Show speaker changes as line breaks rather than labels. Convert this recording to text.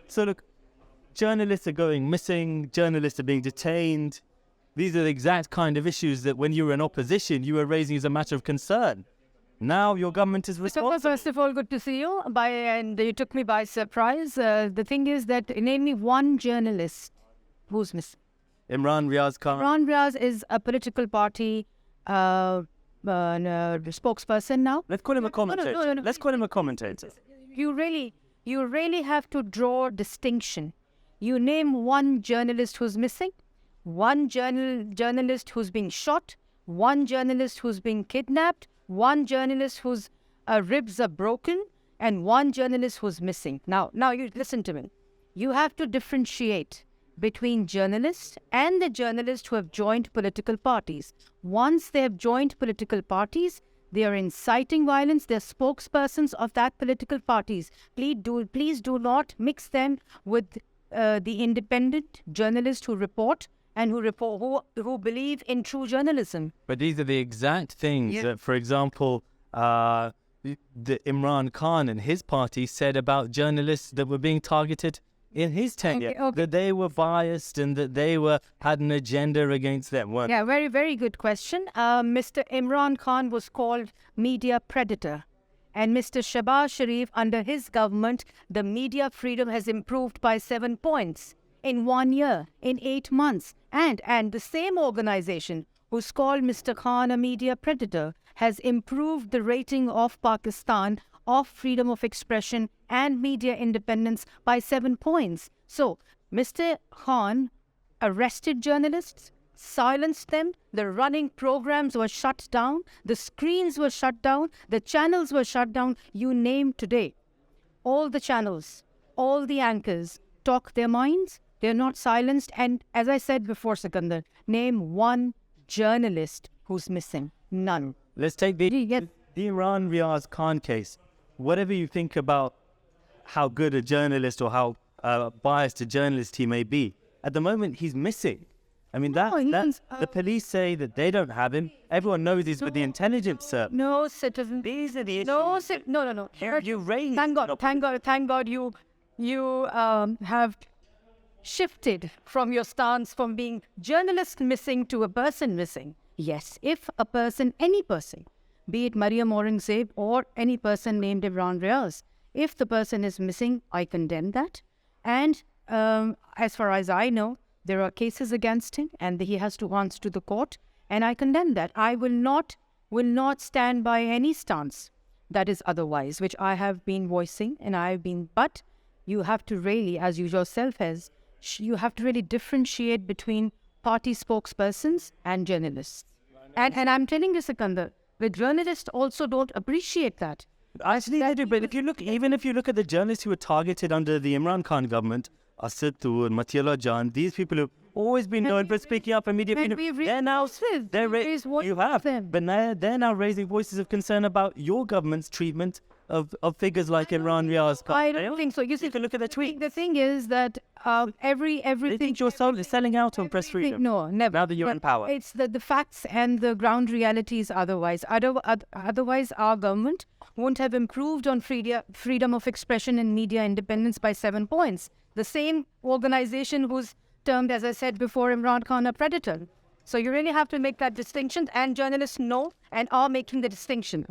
So look, journalists are going missing, journalists are being detained. These are the exact kind of issues that when you were in opposition, you were raising as a matter of concern. Now your government is responsible.
First of all, good to see you. And you took me by surprise. The thing is that name me one journalist who's missing.
Imran Riaz Khan.
Imran Riaz is a political party spokesperson now.
Let's call him a commentator.
No.
Let's call him a commentator.
You really have to draw distinction. You name one journalist who's missing, one journalist who's being shot, one journalist who's being kidnapped, one journalist whose ribs are broken, and one journalist who's missing. Now you listen to me. You have to differentiate between journalists and the journalists who have joined political parties. Once they have joined political parties, they are inciting violence. They're spokespersons of that political parties. Please do not mix them with the independent journalists who report and who believe in true journalism.
But these are the exact things that, for example, the Imran Khan and his party said about journalists that were being targeted in his tenure, that they were biased and that they had an agenda against them.
Yeah, very, very good question. Mr. Imran Khan was called media predator. And Mr. Shahbaz Sharif, under his government, the media freedom has improved by 7 points in 1 year, in 8 months. And the same organization who's called Mr. Khan a media predator has improved the rating of Pakistan of freedom of expression and media independence by 7 points. So, Mr. Khan arrested journalists, silenced them, the running programs were shut down, the screens were shut down, the channels were shut down. You name today, all the channels, all the anchors talk their minds, they're not silenced. And as I said before, Sikandar, name one journalist who's missing. None.
Let's take the Imran Riaz Khan case. Whatever you think about how good a journalist or how biased a journalist he may be, at the moment he's missing. I mean, the police say that they don't have him. Everyone knows he's with the intelligence service.
No, citizen.
These are the issues.
No.
You raised.
Thank God you have shifted from your stance from being journalist missing to a person missing. Yes, if a person, any person, be it Mariyam Aurangzeb or any person named Imran Riaz, if the person is missing, I condemn that. And as far as I know, there are cases against him and he has to answer to the court, and I condemn that. I will not stand by any stance that is otherwise, which I have been voicing but you have to really, as you yourself you have to really differentiate between party spokespersons and journalists. And I'm telling you, Sikandar, the journalists also don't appreciate that.
Actually, they do. But even if you look at the journalists who were targeted under the Imran Khan government, Asad Tur, Matiyullah Jan, these people have always been known for speaking up for media freedom. They're now raising voices of concern about your government's treatment of figures like Imran Riaz Khan.
I don't think so. You
can look at the tweet.
The thing is that everything.
They think you're selling out on press freedom.
No, never.
Now that you're in power.
It's the facts and the ground realities otherwise. Otherwise, our government won't have improved on freedom of expression and media independence by 7 points. The same organization who's termed, as I said before, Imran Khan a predator. So you really have to make that distinction, and journalists know and are making the distinction.